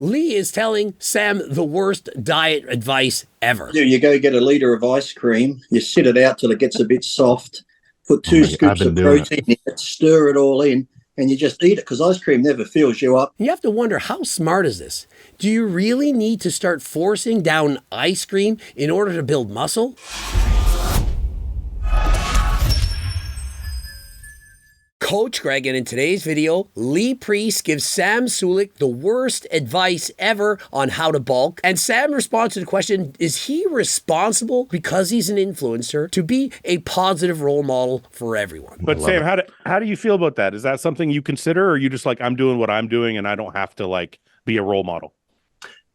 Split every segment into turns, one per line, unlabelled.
Lee is telling Sam the worst diet advice ever.
You go get a liter of ice cream, you sit it out till it gets a bit soft, put two scoops of protein in it, stir it all in, and you just eat it because ice cream never fills you up.
You have to wonder, how smart is this? Do you really need to start forcing down ice cream in order to build muscle? Coach Greg, and in today's video, Lee Priest gives Sam Sulek the worst advice ever on how to bulk. And Sam responds to the question, is he responsible because he's an influencer to be a positive role model for everyone?
But Sam, how do you feel about that? Is that something you consider, or are you just like, I'm doing what I'm doing and I don't have to like be a role model?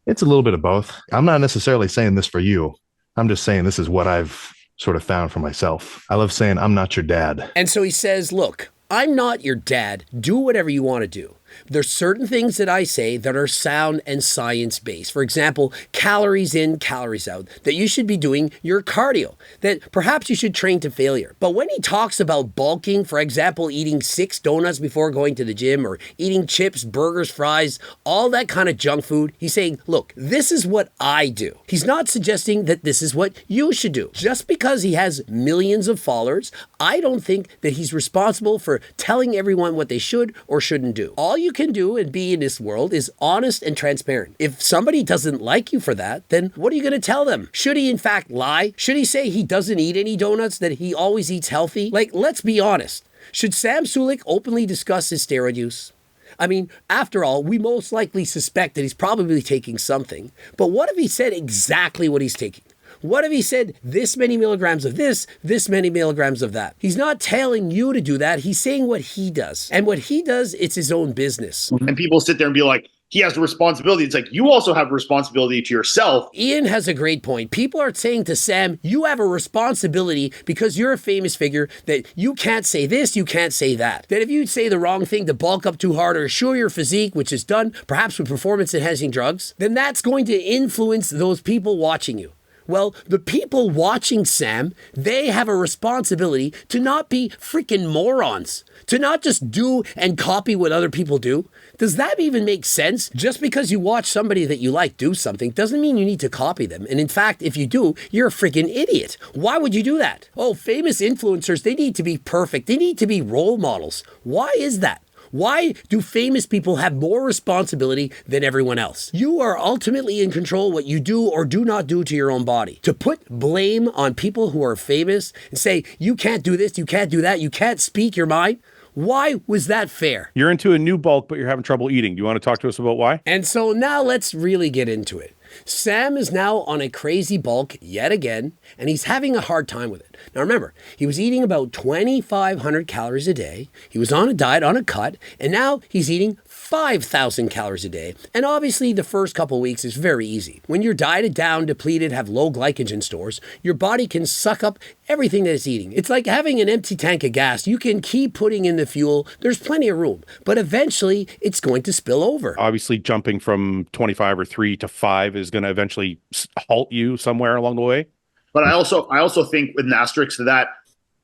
It's a little bit of both. I'm not necessarily saying this for you. I'm just saying this is what I've sort of found for myself. I love saying I'm not your dad.
And so he says, look, I'm not your dad. Do whatever you want to do. There's certain things that I say that are sound and science-based. For example, calories in, calories out, that you should be doing your cardio, that perhaps you should train to failure. But when he talks about bulking, for example, eating 6 donuts before going to the gym or eating chips, burgers, fries, all that kind of junk food, he's saying, look, this is what I do. He's not suggesting that this is what you should do. Just because he has millions of followers, I don't think that he's responsible for telling everyone what they should or shouldn't do. All you can do and be in this world is honest and transparent. If somebody doesn't like you for that, then what are you going to tell them? Should he in fact lie? Should he say he doesn't eat any donuts, that he always eats healthy? Like, let's be honest. Should Sam Sulek openly discuss his steroid use? I mean, after all, we most likely suspect that he's probably taking something. But what if he said exactly what he's taking? What if he said this many milligrams of this many milligrams of that? He's not telling you to do that. He's saying what he does. And what he does, it's his own business.
And people sit there and be like, he has a responsibility. It's like, you also have a responsibility to yourself.
Ian has a great point. People are saying to Sam, you have a responsibility because you're a famous figure that you can't say this, you can't say that. That if you say the wrong thing to bulk up too hard or show your physique, which is done perhaps with performance-enhancing drugs, then that's going to influence those people watching you. Well, the people watching Sam, they have a responsibility to not be freaking morons, to not just do and copy what other people do. Does that even make sense? Just because you watch somebody that you like do something doesn't mean you need to copy them. And in fact, if you do, you're a freaking idiot. Why would you do that? Oh, famous influencers, they need to be perfect. They need to be role models. Why is that? Why do famous people have more responsibility than everyone else? You are ultimately in control what you do or do not do to your own body. To put blame on people who are famous and say, you can't do this, you can't do that, you can't speak your mind, why was that fair?
You're into a new bulk, but you're having trouble eating. Do you want to talk to us about why?
And so now let's really get into it. Sam is now on a crazy bulk yet again, and he's having a hard time with it. Now remember, he was eating about 2,500 calories a day. He was on a diet, on a cut, and now he's eating 5,000 calories a day. And obviously the first couple weeks is very easy. When you're dieted down, depleted, have low glycogen stores, your body can suck up everything that it's eating. It's like having an empty tank of gas. You can keep putting in the fuel. There's plenty of room, but eventually it's going to spill over.
Obviously jumping from 25 or 3 to 5 is going to eventually halt you somewhere along the way.
But I also think with an asterisk to that,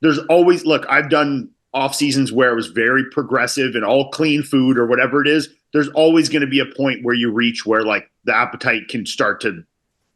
there's always, look, I've done off seasons where it was very progressive and all clean food or whatever it is. There's always going to be a point where you reach where like the appetite can start to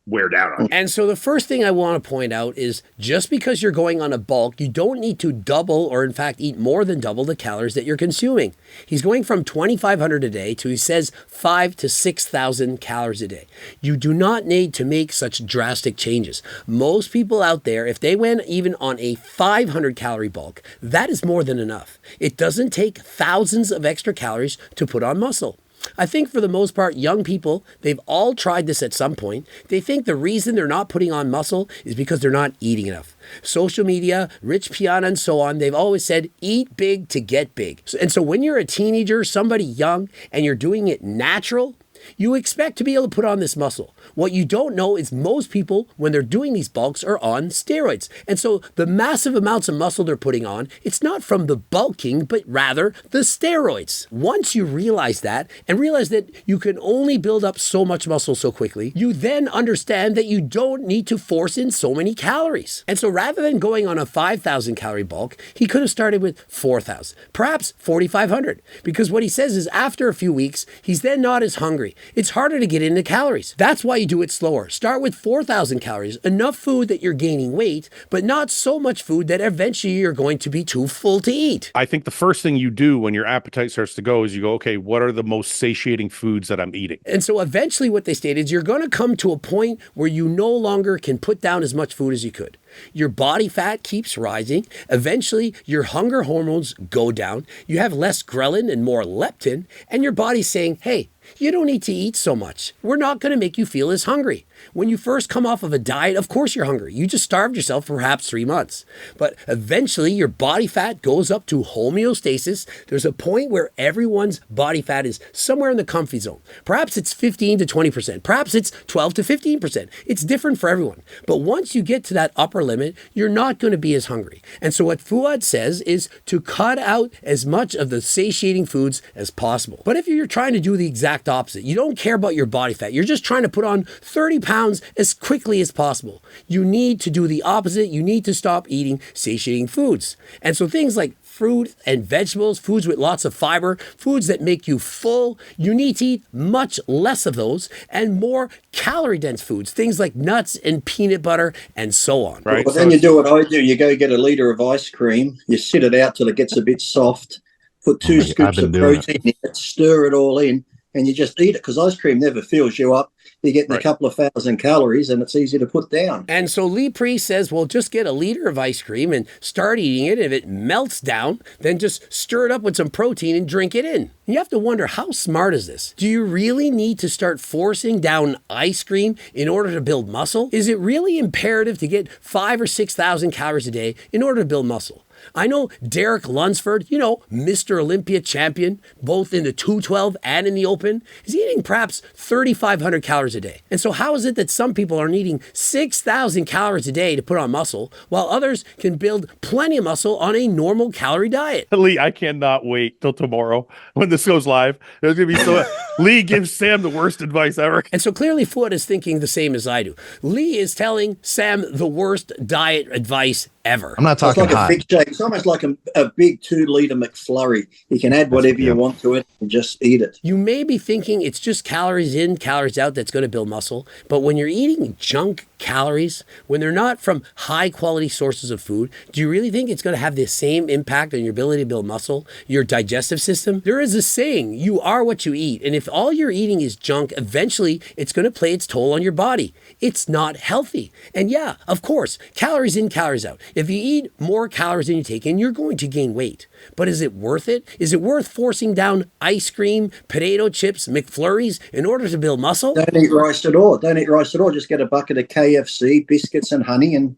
wear down on you.
And so the first thing I want to point out is just because you're going on a bulk, you don't need to double or in fact eat more than double the calories that you're consuming. He's going from 2,500 a day to, he says, 5,000 to 6,000 calories a day. You do not need to make such drastic changes. Most people out there, if they went even on a 500 calorie bulk, that is more than enough. It doesn't take thousands of extra calories to put on muscle. I think for the most part, young people, they've all tried this at some point. They think the reason they're not putting on muscle is because they're not eating enough. Social media, Rich Piana and so on, they've always said, eat big to get big. And so when you're a teenager, somebody young, and you're doing it natural, you expect to be able to put on this muscle. What you don't know is most people, when they're doing these bulks, are on steroids. And so the massive amounts of muscle they're putting on, it's not from the bulking, but rather the steroids. Once you realize that, and realize that you can only build up so much muscle so quickly, you then understand that you don't need to force in so many calories. And so rather than going on a 5,000 calorie bulk, he could have started with 4,000, perhaps 4,500. Because what he says is after a few weeks, he's then not as hungry. day. It's harder to get into calories. That's why you do it slower. Start with 4,000 calories, enough food that you're gaining weight, but not so much food that eventually you're going to be too full to eat.
I think the first thing you do when your appetite starts to go is you go, okay, what are the most satiating foods that I'm eating?
And so eventually what they state is you're going to come to a point where you no longer can put down as much food as you could. Your body fat keeps rising. Eventually, your hunger hormones go down. You have less ghrelin and more leptin, and your body's saying, hey, you don't need to eat so much. We're not going to make you feel as hungry. When you first come off of a diet, of course you're hungry. You just starved yourself for perhaps 3 months. But eventually your body fat goes up to homeostasis. There's a point where everyone's body fat is somewhere in the comfy zone. Perhaps it's 15 to 20%. Perhaps it's 12 to 15%. It's different for everyone. But once you get to that upper limit, you're not going to be as hungry. And so what Fouad says is to cut out as much of the satiating foods as possible. But if you're trying to do the exact opposite, you don't care about your body fat, you're just trying to put on 30 pounds as quickly as possible, you need to do the opposite. You need to stop eating satiating foods. And so things like fruit and vegetables, foods with lots of fiber, foods that make you full, you need to eat much less of those and more calorie dense foods, things like nuts and peanut butter and so on.
Right. Well, then you do what I do. You go get a litre of ice cream, you sit it out till it gets a bit soft, put 2 scoops of protein in it, stir it all in, and you just eat it, because ice cream never fills you up. You're getting a couple of thousand calories and it's easy to put down.
And so Lee Priest says, well, just get a liter of ice cream and start eating it. If it melts down, then just stir it up with some protein and drink it in. You have to wonder, how smart is this? Do you really need to start forcing down ice cream in order to build muscle? Is it really imperative to get 5,000 or 6,000 calories a day in order to build muscle? I know Derek Lunsford, Mr. Olympia champion, both in the 212 and in the open, is eating perhaps 3,500 calories a day. And so how is it that some people are needing 6,000 calories a day to put on muscle, while others can build plenty of muscle on a normal calorie diet?
Lee, I cannot wait till tomorrow when this goes live. There's going to be so Lee gives Sam the worst advice ever.
And so clearly Fouad is thinking the same as I do. Lee is telling Sam the worst diet advice ever.
I'm not talking
it's like
hot.
A big shake. It's almost like a big 2-litre McFlurry. You can add whatever you want to it and just eat it.
You may be thinking it's just calories in, calories out that's going to build muscle. But when you're eating junk calories, when they're not from high quality sources of food, do you really think it's going to have the same impact on your ability to build muscle, your digestive system? There is a saying, you are what you eat. And if all you're eating is junk, eventually it's going to play its toll on your body. It's not healthy. And yeah, of course, calories in, calories out. If you eat more calories than you take in, you're going to gain weight. But is it worth it? Is it worth forcing down ice cream, potato chips, McFlurries in order to build muscle?
Don't eat rice at all. Don't eat rice at all. Just get a bucket of KFC, biscuits and honey. And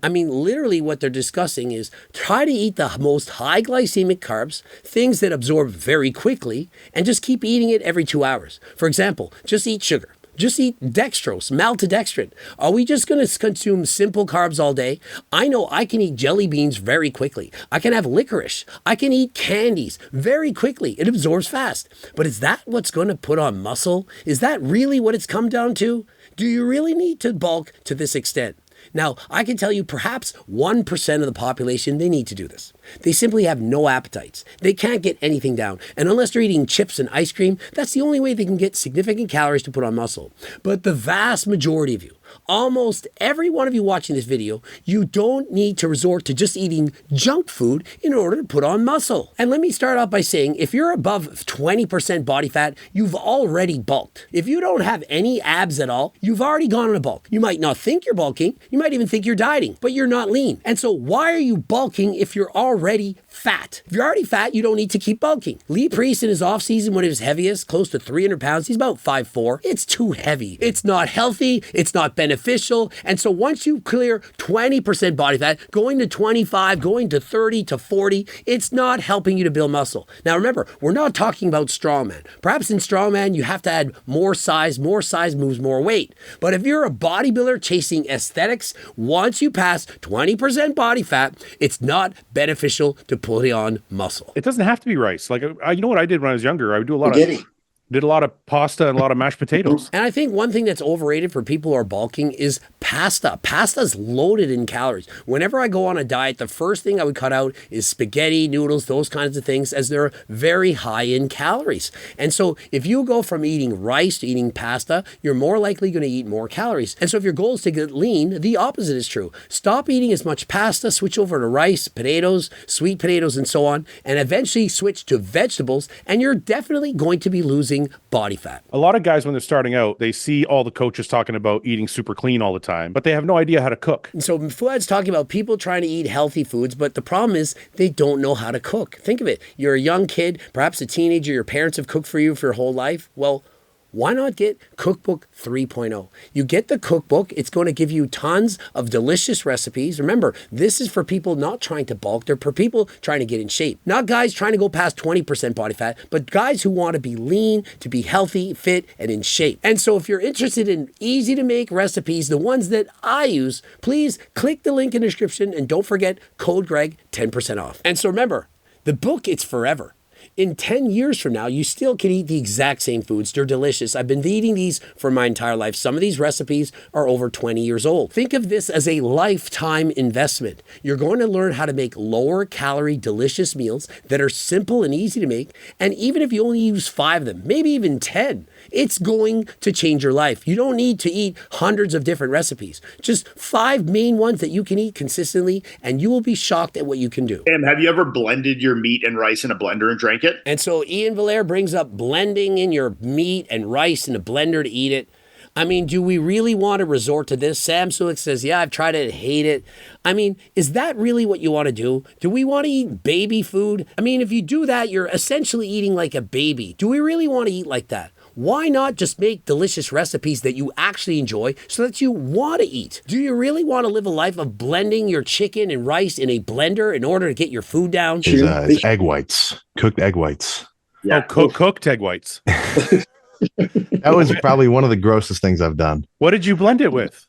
I mean, literally what they're discussing is try to eat the most high glycemic carbs, things that absorb very quickly, and just keep eating it every 2 hours. For example, just eat sugar. Just eat dextrose, maltodextrin. Are we just going to consume simple carbs all day? I know I can eat jelly beans very quickly. I can have licorice. I can eat candies very quickly. It absorbs fast. But is that what's going to put on muscle? Is that really what it's come down to? Do you really need to bulk to this extent? Now, I can tell you perhaps 1% of the population, they need to do this. They simply have no appetites. They can't get anything down. And unless they're eating chips and ice cream, that's the only way they can get significant calories to put on muscle. But the vast majority of you, almost every one of you watching this video, you don't need to resort to just eating junk food in order to put on muscle. And let me start off by saying, if you're above 20% body fat, you've already bulked. If you don't have any abs at all, you've already gone on a bulk. You might not think you're bulking. You might even think you're dieting, but you're not lean. And so why are you bulking if you're already fat? If you're already fat, you don't need to keep bulking. Lee Priest in his off season, when he was heaviest, close to 300 pounds, he's about 5'4". It's too heavy. It's not healthy. It's not beneficial. And so once you clear 20% body fat, going to 25, going to 30 to 40, it's not helping you to build muscle. Now remember, we're not talking about strongman. Perhaps in strongman, you have to add more size moves more weight. But if you're a bodybuilder chasing aesthetics, once you pass 20% body fat, it's not beneficial to put on muscle.
It doesn't have to be rice. Like, you know what I did when I was younger? I would do a lot of Did a lot of pasta and a lot of mashed potatoes.
And I think one thing that's overrated for people who are bulking is pasta. Pasta's loaded in calories. Whenever I go on a diet, the first thing I would cut out is spaghetti, noodles, those kinds of things, as they're very high in calories. And so if you go from eating rice to eating pasta, you're more likely going to eat more calories. And so if your goal is to get lean, the opposite is true. Stop eating as much pasta, switch over to rice, potatoes, sweet potatoes, and so on, and eventually switch to vegetables, and you're definitely going to be losing body fat.
A lot of guys, when they're starting out, they see all the coaches talking about eating super clean all the time, but they have no idea how to cook.
And so Fuad's talking about people trying to eat healthy foods, but the problem is they don't know how to cook. Think of it. You're a young kid, perhaps a teenager, your parents have cooked for you for your whole life. Well, why not get Cookbook 3.0? You get the Cookbook. It's going to give you tons of delicious recipes. Remember, this is for people not trying to bulk. They're for people trying to get in shape. Not guys trying to go past 20% body fat, but guys who want to be lean, to be healthy, fit, and in shape. And so if you're interested in easy to make recipes, the ones that I use, please click the link in the description and don't forget code Greg, 10% off. And so remember, the book, it's forever. In 10 years from now, you still can eat the exact same foods. They're delicious. I've been eating these for my entire life. Some of these recipes are over 20 years old. Think of this as a lifetime investment. You're going to learn how to make lower calorie, delicious meals that are simple and easy to make. And even if you only use 5 of them, maybe even 10, it's going to change your life. You don't need to eat hundreds of different recipes. Just 5 main ones that you can eat consistently, and you will be shocked at what you can do.
Sam, have you ever blended your meat and rice in a blender and drank it?
And so Ian Valere brings up blending in your meat and rice in a blender to eat it. I mean, do we really want to resort to this? Sam Sulek says, yeah, I've tried it, hate it. I mean, is that really what you want to do? Do we want to eat baby food? I mean, if you do that, you're essentially eating like a baby. Do we really want to eat like that? Why not just make delicious recipes that you actually enjoy so that you want to eat? Do you really want to live a life of blending your chicken and rice in a blender in order to get your food down?
It's egg whites, cooked egg whites.
Yeah. Oh, cooked egg whites.
That was probably one of the grossest things I've done.
What did you blend it with?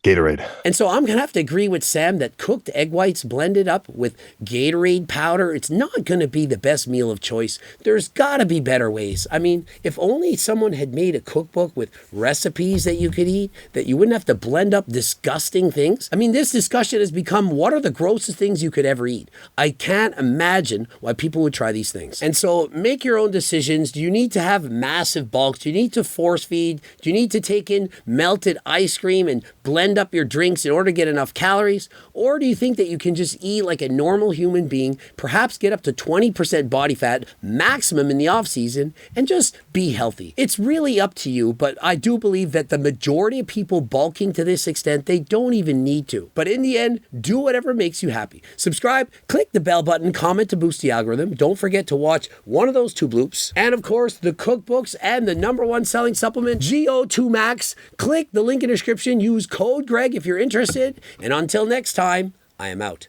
Gatorade.
And so I'm going to have to agree with Sam that cooked egg whites blended up with Gatorade powder, it's not going to be the best meal of choice. There's got to be better ways. I mean, if only someone had made a cookbook with recipes that you could eat, that you wouldn't have to blend up disgusting things. I mean, this discussion has become, what are the grossest things you could ever eat? I can't imagine why people would try these things. And so make your own decisions. Do you need to have massive bulks? Do you need to force feed? Do you need to take in melted ice cream and blend up your drinks in order to get enough calories? Or do you think that you can just eat like a normal human being, perhaps get up to 20% body fat maximum in the off season, and just be healthy? It's really up to you, but I do believe that the majority of people bulking to this extent, they don't even need to. But in the end, do whatever makes you happy. Subscribe, click the bell button, comment to boost the algorithm. Don't forget to watch one of those 2 bloops. And of course, the cookbooks and the #1 selling supplement, GO2 Max. Click the link in the description. Use code Greg if you're interested. And until next time, I am out.